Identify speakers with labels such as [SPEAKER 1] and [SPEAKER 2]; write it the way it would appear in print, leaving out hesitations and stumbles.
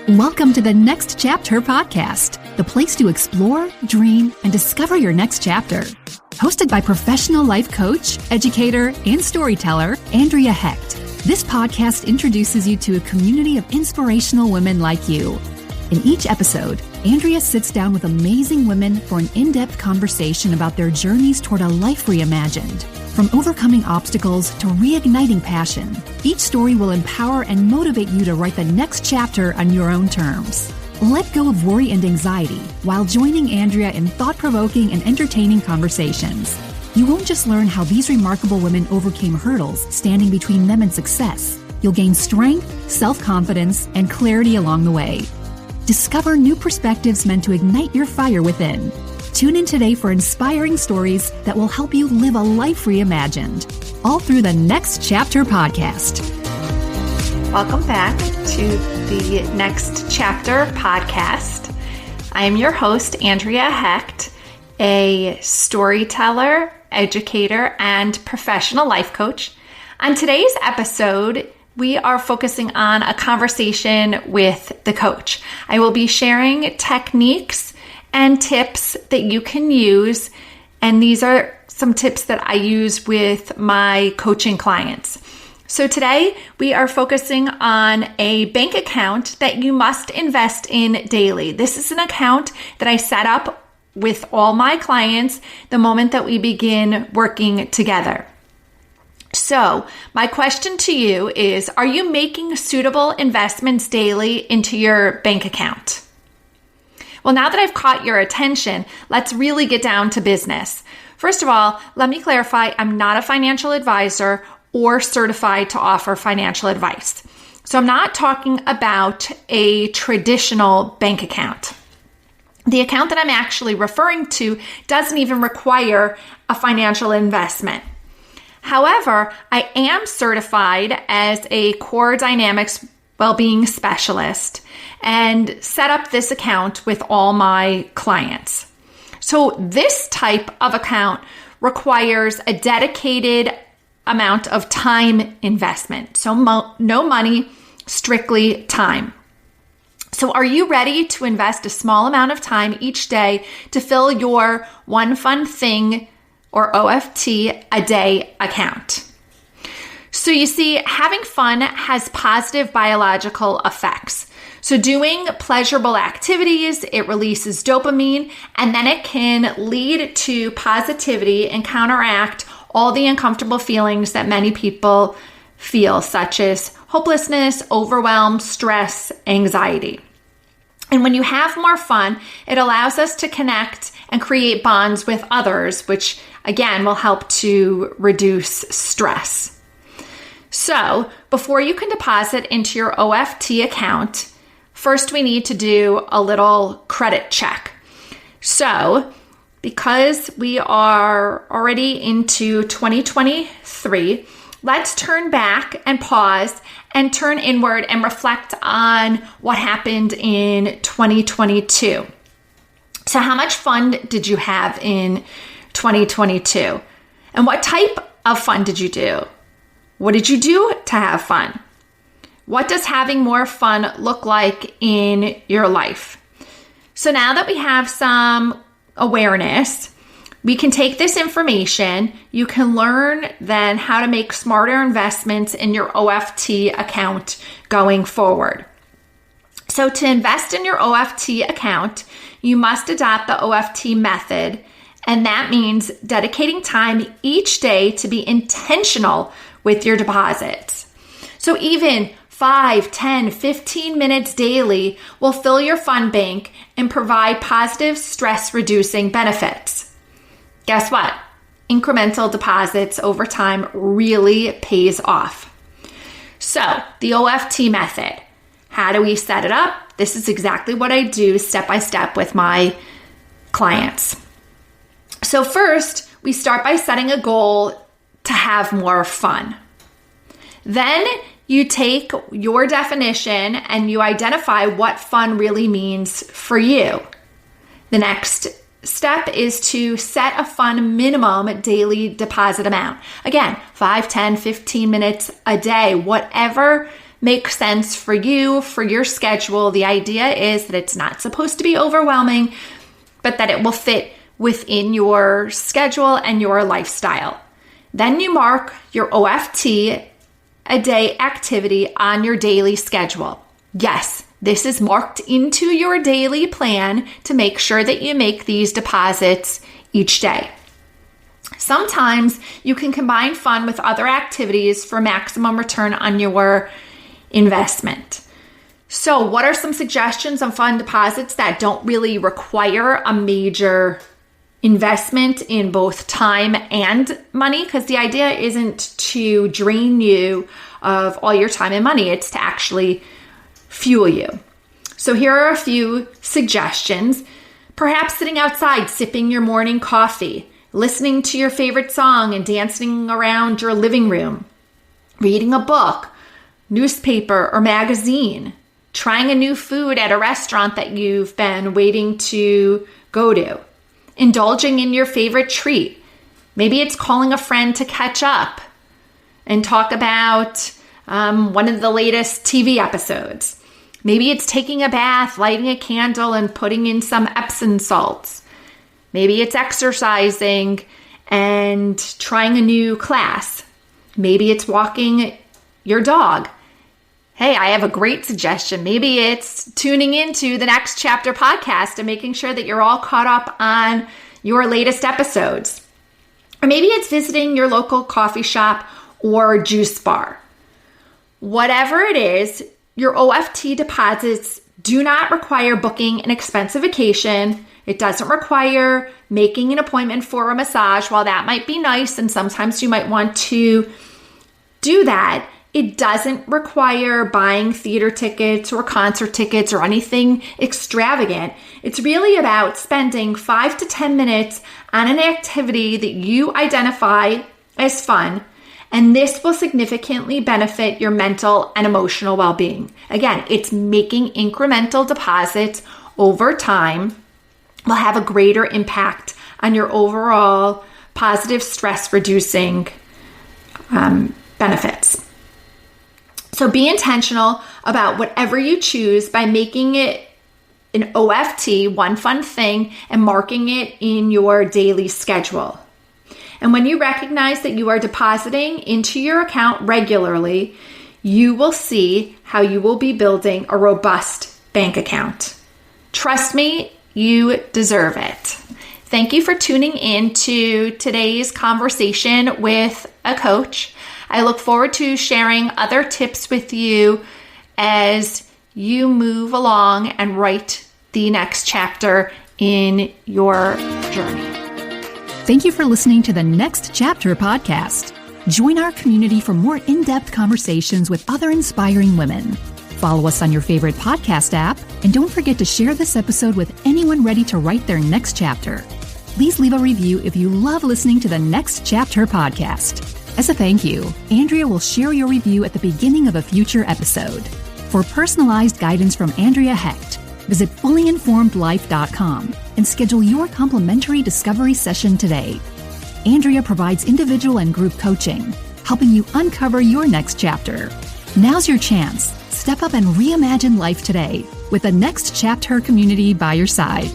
[SPEAKER 1] Welcome to the Next Chapter podcast, the place to explore, dream, and discover your next chapter. Hosted by professional life coach, educator, and storyteller, Andrea Hecht. This podcast introduces you to a community of inspirational women like you. In each episode, Andrea sits down with amazing women for an in-depth conversation about their journeys toward a life reimagined. From overcoming obstacles to reigniting passion, each story will empower and motivate you to write the next chapter on your own terms. Let go of worry and anxiety while joining Andrea in thought-provoking and entertaining conversations. You won't just learn how these remarkable women overcame hurdles standing between them and success. You'll gain strength, self-confidence, and clarity along the way. Discover new perspectives meant to ignite your fire within. Tune in today for inspiring stories that will help you live a life reimagined. All through the Next Chapter podcast.
[SPEAKER 2] Welcome back to the Next Chapter podcast. I am your host, Andrea Hecht, a storyteller, educator, and professional life coach. On today's episode, we are focusing on a conversation with the coach. I will be sharing techniques and tips that you can use, and these are some tips that I use with my coaching clients. So today we are focusing on a bank account that you must invest in daily. This is an account that I set up with all my clients the moment that we begin working together. So my question to you is, are you making suitable investments daily into your bank account? Well, now that I've caught your attention, let's really get down to business. First of all, let me clarify, I'm not a financial advisor or certified to offer financial advice. So I'm not talking about a traditional bank account. The account that I'm actually referring to doesn't even require a financial investment. However, I am certified as a core dynamics well-being specialist and set up this account with all my clients. So this type of account requires a dedicated amount of time investment. So no money, strictly time. So are you ready to invest a small amount of time each day to fill your One Fun Thing or OFT a day account? So you see, having fun has positive biological effects. So doing pleasurable activities, it releases dopamine, and then it can lead to positivity and counteract all the uncomfortable feelings that many people feel, such as hopelessness, overwhelm, stress, anxiety. And when you have more fun, it allows us to connect and create bonds with others, which again will help to reduce stress. So before you can deposit into your OFT account, first we need to do a little credit check. So because we are already into 2023, let's turn back and pause and turn inward and reflect on what happened in 2022. So how much fun did you have in 2022? And what type of fun did you do? What did you do to have fun? What does having more fun look like in your life? So now that we have some awareness, we can take this information. You can learn then how to make smarter investments in your OFT account going forward. So to invest in your OFT account, you must adopt the OFT method, and that means dedicating time each day to be intentional with your deposits. So even 5, 10, 15 minutes daily will fill your fund bank and provide positive stress-reducing benefits. Guess what? Incremental deposits over time really pays off. So the OFT method, how do we set it up? This is exactly what I do step by step with my clients. So first, we start by setting a goal to have more fun. Then you take your definition and you identify what fun really means for you. The next step is to set a fun minimum daily deposit amount. Again, 5, 10, 15 minutes a day, whatever make sense for you, for your schedule. The idea is that it's not supposed to be overwhelming, but that it will fit within your schedule and your lifestyle. Then you mark your OFT, a day activity, on your daily schedule. Yes, this is marked into your daily plan to make sure that you make these deposits each day. Sometimes you can combine fun with other activities for maximum return on your investment. So, what are some suggestions on fun deposits that don't really require a major investment in both time and money? Because the idea isn't to drain you of all your time and money, it's to actually fuel you. So here are a few suggestions. Perhaps sitting outside, sipping your morning coffee, listening to your favorite song and dancing around your living room, reading a book, newspaper, or magazine, trying a new food at a restaurant that you've been waiting to go to, indulging in your favorite treat. Maybe it's calling a friend to catch up and talk about one of the latest TV episodes. Maybe it's taking a bath, lighting a candle, and putting in some Epsom salts. Maybe it's exercising and trying a new class. Maybe it's walking your dog. Hey, I have a great suggestion. Maybe it's tuning into the Next Chapter podcast and making sure that you're all caught up on your latest episodes. Or maybe it's visiting your local coffee shop or juice bar. Whatever it is, your OFT deposits do not require booking an expensive vacation. It doesn't require making an appointment for a massage. While that might be nice, and sometimes you might want to do that, it doesn't require buying theater tickets or concert tickets or anything extravagant. It's really about spending 5 to 10 minutes on an activity that you identify as fun, and this will significantly benefit your mental and emotional well-being. Again, it's making incremental deposits over time will have a greater impact on your overall positive stress-reducing benefits. So be intentional about whatever you choose by making it an OFT, one fun thing, and marking it in your daily schedule. And when you recognize that you are depositing into your account regularly, you will see how you will be building a robust bank account. Trust me, you deserve it. Thank you for tuning in to today's conversation with a coach. I look forward to sharing other tips with you as you move along and write the next chapter in your journey.
[SPEAKER 1] Thank you for listening to the Next Chapter podcast. Join our community for more in-depth conversations with other inspiring women. Follow us on your favorite podcast app, and don't forget to share this episode with anyone ready to write their next chapter. Please leave a review if you love listening to the Next Chapter podcast. As a thank you, Andrea will share your review at the beginning of a future episode. For personalized guidance from Andrea Hecht, visit fullyinformedlife.com and schedule your complimentary discovery session today. Andrea provides individual and group coaching, helping you uncover your next chapter. Now's your chance. Step up and reimagine life today with the Next Chapter community by your side.